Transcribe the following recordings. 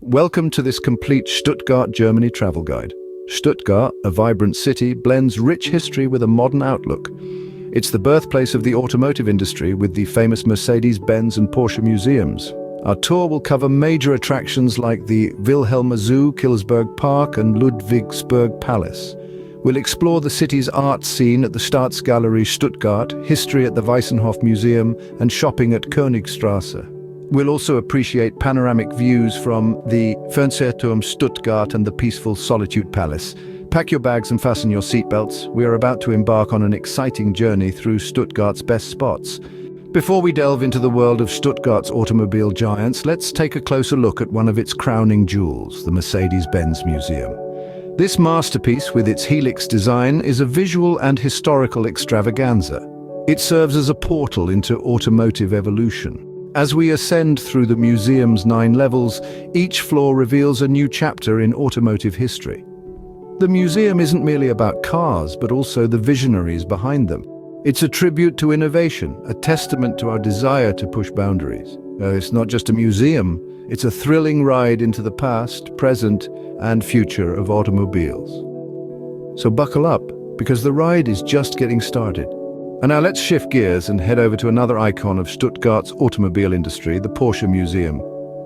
Welcome to this complete Stuttgart, Germany travel guide. Stuttgart, a vibrant city, blends rich history with a modern outlook. It's the birthplace of the automotive industry with the famous Mercedes-Benz and Porsche museums. Our tour will cover major attractions like the Wilhelmer Zoo, Killesberg Park and Ludwigsburg Palace. We'll explore the city's art scene at the Staatsgalerie Stuttgart, history at the Weissenhof Museum and shopping at Königstrasse. We'll also appreciate panoramic views from the Fernsehturm Stuttgart and the peaceful Solitude Palace. Pack your bags and fasten your seatbelts. We are about to embark on an exciting journey through Stuttgart's best spots. Before we delve into the world of Stuttgart's automobile giants, let's take a closer look at one of its crowning jewels, the Mercedes-Benz Museum. This masterpiece, with its helix design, is a visual and historical extravaganza. It serves as a portal into automotive evolution. As we ascend through the museum's 9 levels, each floor reveals a new chapter in automotive history. The museum isn't merely about cars, but also the visionaries behind them. It's a tribute to innovation, a testament to our desire to push boundaries. It's not just a museum, it's a thrilling ride into the past, present, and future of automobiles. So buckle up, because the ride is just getting started. And now let's shift gears and head over to another icon of Stuttgart's automobile industry, the Porsche Museum.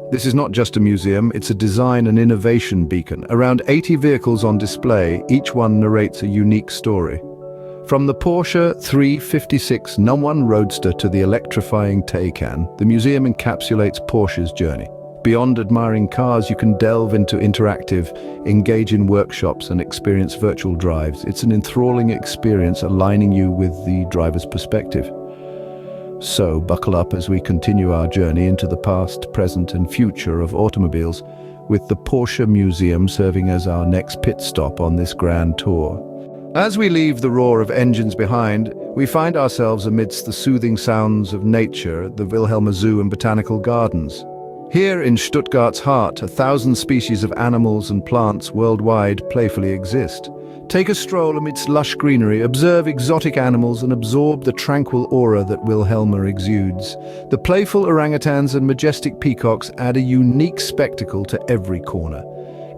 This is not just a museum, it's a design and innovation beacon. Around 80 vehicles on display, each one narrates a unique story. From the Porsche 356 No.1 Roadster to the electrifying Taycan, the museum encapsulates Porsche's journey. Beyond admiring cars, you can delve into interactive, engage in workshops and experience virtual drives. It's an enthralling experience aligning you with the driver's perspective. So buckle up as we continue our journey into the past, present and future of automobiles, with the Porsche Museum serving as our next pit stop on this grand tour. As we leave the roar of engines behind, we find ourselves amidst the soothing sounds of nature at the Wilhelmer Zoo and Botanical Gardens. Here in Stuttgart's heart, 1,000 species of animals and plants worldwide playfully exist. Take a stroll amidst lush greenery, observe exotic animals and absorb the tranquil aura that Wilhelmer exudes. The playful orangutans and majestic peacocks add a unique spectacle to every corner.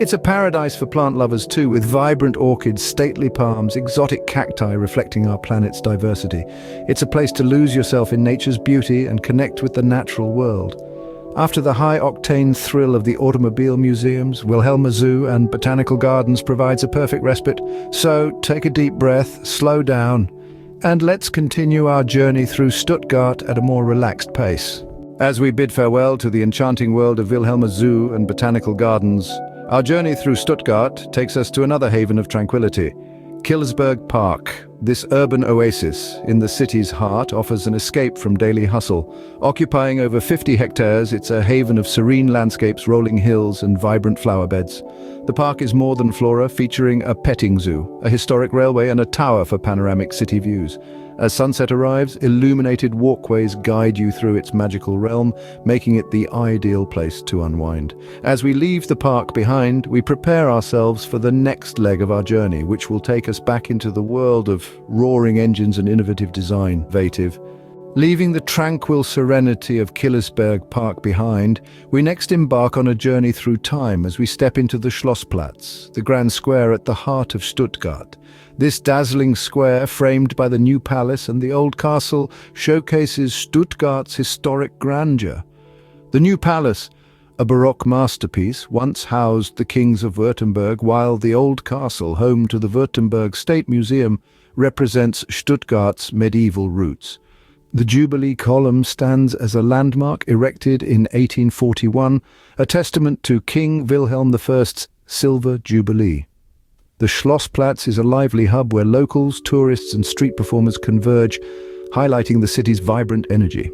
It's a paradise for plant lovers too, with vibrant orchids, stately palms, exotic cacti reflecting our planet's diversity. It's a place to lose yourself in nature's beauty and connect with the natural world. After the high-octane thrill of the automobile museums, Wilhelmer Zoo and Botanical Gardens provides a perfect respite. So take a deep breath, slow down, and let's continue our journey through Stuttgart at a more relaxed pace. As we bid farewell to the enchanting world of Wilhelmer Zoo and Botanical Gardens, our journey through Stuttgart takes us to another haven of tranquility. Killesberg Park, this urban oasis in the city's heart, offers an escape from daily hustle. Occupying over 50 hectares, it's a haven of serene landscapes, rolling hills and vibrant flower beds. The park is more than flora, featuring a petting zoo, a historic railway and a tower for panoramic city views. As sunset arrives, illuminated walkways guide you through its magical realm, making it the ideal place to unwind. As we leave the park behind, we prepare ourselves for the next leg of our journey, which will take us back into the world of roaring engines and innovative design. Leaving the tranquil serenity of Killesberg Park behind, we next embark on a journey through time as we step into the Schlossplatz, the grand square at the heart of Stuttgart. This dazzling square, framed by the new palace and the old castle, showcases Stuttgart's historic grandeur. The new palace, a Baroque masterpiece, once housed the kings of Württemberg, while the old castle, home to the Württemberg State Museum, represents Stuttgart's medieval roots. The Jubilee column stands as a landmark erected in 1841, a testament to King Wilhelm I's Silver Jubilee. The Schlossplatz is a lively hub where locals, tourists and street performers converge, highlighting the city's vibrant energy.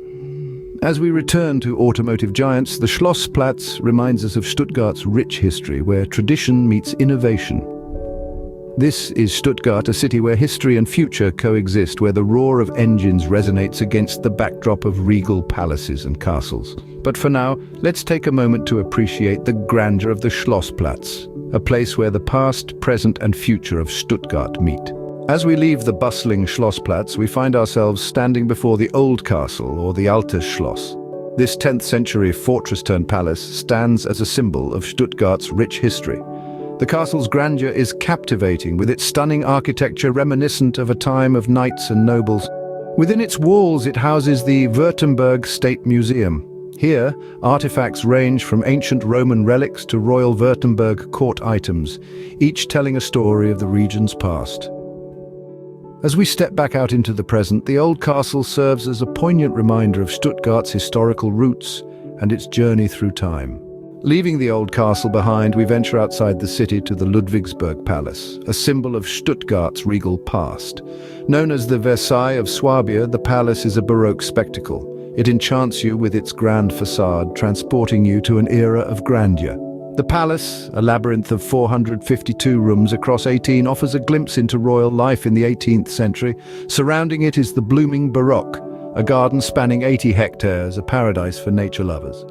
As we return to automotive giants, the Schlossplatz reminds us of Stuttgart's rich history, where tradition meets innovation. This is Stuttgart, a city where history and future coexist, where the roar of engines resonates against the backdrop of regal palaces and castles. But for now, let's take a moment to appreciate the grandeur of the Schlossplatz, a place where the past, present and future of Stuttgart meet. As we leave the bustling Schlossplatz, we find ourselves standing before the Old Castle, or the Altes Schloss. This 10th century fortress-turned palace stands as a symbol of Stuttgart's rich history. The castle's grandeur is captivating, with its stunning architecture reminiscent of a time of knights and nobles. Within its walls, it houses the Württemberg State Museum. Here, artifacts range from ancient Roman relics to Royal Württemberg court items, each telling a story of the region's past. As we step back out into the present, the old castle serves as a poignant reminder of Stuttgart's historical roots and its journey through time. Leaving the old castle behind, we venture outside the city to the Ludwigsburg Palace, a symbol of Stuttgart's regal past. Known as the Versailles of Swabia, the palace is a Baroque spectacle. It enchants you with its grand facade, transporting you to an era of grandeur. The palace, a labyrinth of 452 rooms across 18, offers a glimpse into royal life in the 18th century. Surrounding it is the blooming Baroque, a garden spanning 80 hectares, a paradise for nature lovers.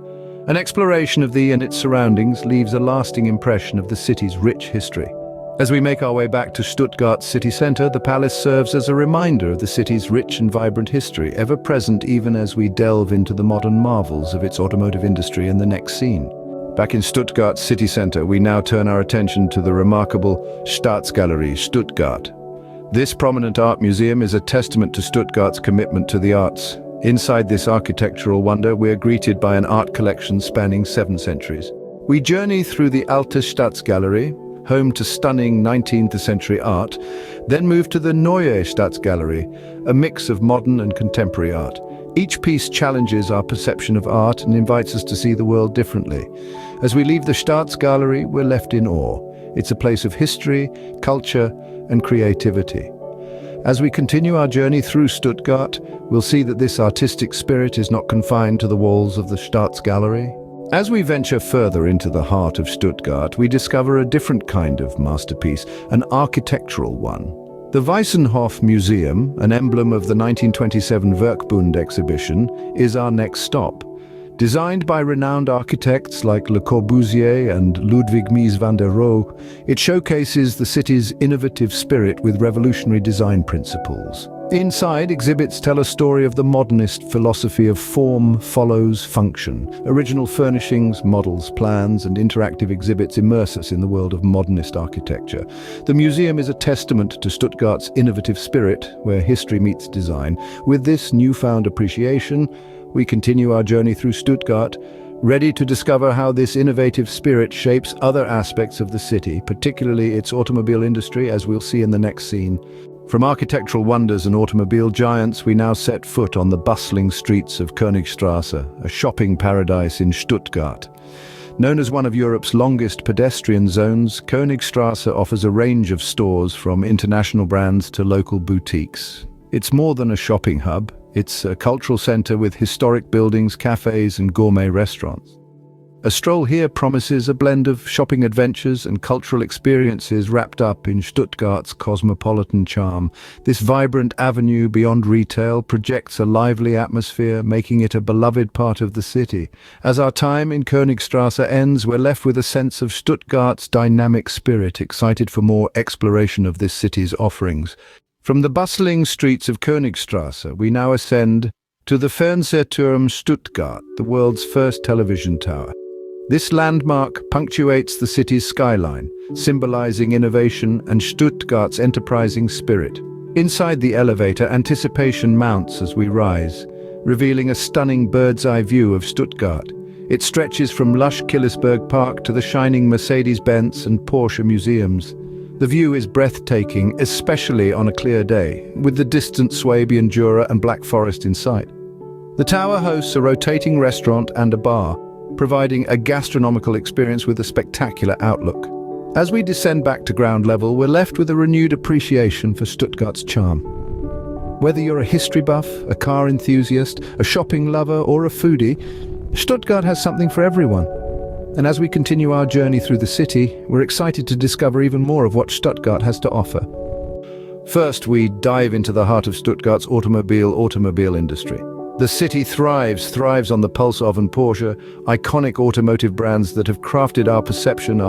An exploration of and its surroundings leaves a lasting impression of the city's rich history. As we make our way back to Stuttgart's city centre, the palace serves as a reminder of the city's rich and vibrant history, ever present even as we delve into the modern marvels of its automotive industry in the next scene. Back in Stuttgart's city centre, we now turn our attention to the remarkable Staatsgalerie Stuttgart. This prominent art museum is a testament to Stuttgart's commitment to the arts. Inside this architectural wonder, we are greeted by an art collection spanning 7 centuries. We journey through the Alte Staatsgalerie, home to stunning 19th century art, then move to the Neue Staatsgalerie, a mix of modern and contemporary art. Each piece challenges our perception of art and invites us to see the world differently. As we leave the Staatsgalerie, we're left in awe. It's a place of history, culture, and creativity. As we continue our journey through Stuttgart, we'll see that this artistic spirit is not confined to the walls of the Staatsgalerie. As we venture further into the heart of Stuttgart, we discover a different kind of masterpiece, an architectural one. The Weissenhof Museum, an emblem of the 1927 Werkbund exhibition, is our next stop. Designed by renowned architects like Le Corbusier and Ludwig Mies van der Rohe, it showcases the city's innovative spirit with revolutionary design principles. Inside, exhibits tell a story of the modernist philosophy of form follows function. Original furnishings, models, plans, and interactive exhibits immerse us in the world of modernist architecture. The museum is a testament to Stuttgart's innovative spirit, where history meets design. With this newfound appreciation, we continue our journey through Stuttgart, ready to discover how this innovative spirit shapes other aspects of the city, particularly its automobile industry, as we'll see in the next scene. From architectural wonders and automobile giants, we now set foot on the bustling streets of Königstrasse, a shopping paradise in Stuttgart. Known as one of Europe's longest pedestrian zones, Königstrasse offers a range of stores from international brands to local boutiques. It's more than a shopping hub. It's a cultural center with historic buildings, cafes, and gourmet restaurants. A stroll here promises a blend of shopping adventures and cultural experiences wrapped up in Stuttgart's cosmopolitan charm. This vibrant avenue beyond retail projects a lively atmosphere, making it a beloved part of the city. As our time in Königstrasse ends, we're left with a sense of Stuttgart's dynamic spirit, excited for more exploration of this city's offerings. From the bustling streets of Königstrasse, we now ascend to the Fernsehturm Stuttgart, the world's first television tower. This landmark punctuates the city's skyline, symbolizing innovation and Stuttgart's enterprising spirit. Inside the elevator, anticipation mounts as we rise, revealing a stunning bird's-eye view of Stuttgart. It stretches from lush Killesberg Park to the shining Mercedes-Benz and Porsche museums. The view is breathtaking, especially on a clear day, with the distant Swabian Jura and Black Forest in sight. The tower hosts a rotating restaurant and a bar, providing a gastronomical experience with a spectacular outlook. As we descend back to ground level, we're left with a renewed appreciation for Stuttgart's charm. Whether you're a history buff, a car enthusiast, a shopping lover, or a foodie, Stuttgart has something for everyone. And as we continue our journey through the city, we're excited to discover even more of what Stuttgart has to offer. First, we dive into the heart of Stuttgart's automobile industry. The city thrives on the pulse of and Porsche, iconic automotive brands that have crafted our perception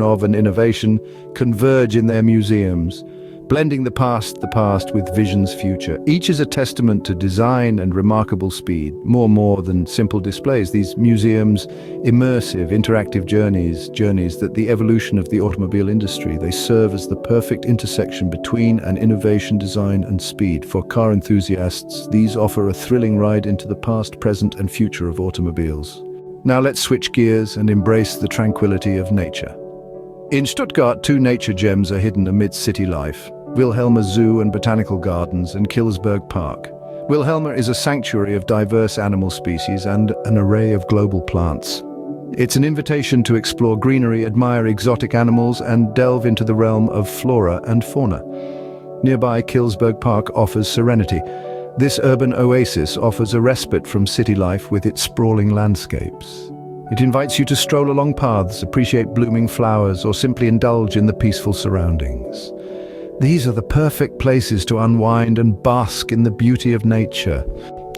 of and innovation converge in their museums. blending the past with vision's future. Each is a testament to design and remarkable speed, more than simple displays. These museums, immersive, interactive journeys that the evolution of the automobile industry. They serve as the perfect intersection between an innovation, design and speed. For car enthusiasts, these offer a thrilling ride into the past, present and future of automobiles. Now let's switch gears and embrace the tranquility of nature. In Stuttgart, two nature gems are hidden amidst city life: Wilhelmer Zoo and Botanical Gardens and Kilsberg Park. Wilhelmer is a sanctuary of diverse animal species and an array of global plants. It's an invitation to explore greenery, admire exotic animals and delve into the realm of flora and fauna. Nearby, Kilsberg Park offers serenity. This urban oasis offers a respite from city life with its sprawling landscapes. It invites you to stroll along paths, appreciate blooming flowers, or simply indulge in the peaceful surroundings. These are the perfect places to unwind and bask in the beauty of nature.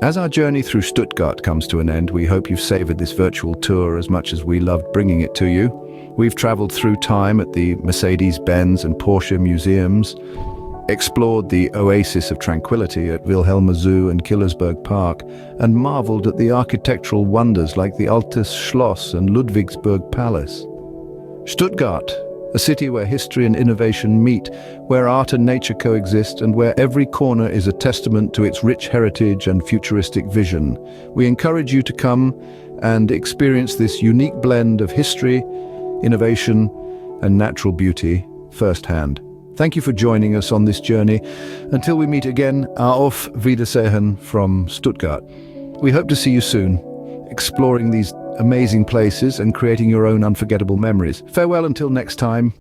As our journey through Stuttgart comes to an end, we hope you've savored this virtual tour as much as we loved bringing it to you. We've traveled through time at the Mercedes-Benz and Porsche museums, explored the oasis of tranquility at Wilhelmer Zoo and Kilsberg Park, and marveled at the architectural wonders like the Altes Schloss and Ludwigsburg Palace. Stuttgart, a city where history and innovation meet, where art and nature coexist, and where every corner is a testament to its rich heritage and futuristic vision. We encourage you to come and experience this unique blend of history, innovation, and natural beauty firsthand. Thank you for joining us on this journey. Until we meet again, auf Wiedersehen from Stuttgart. We hope to see you soon, exploring these amazing places and creating your own unforgettable memories. Farewell until next time.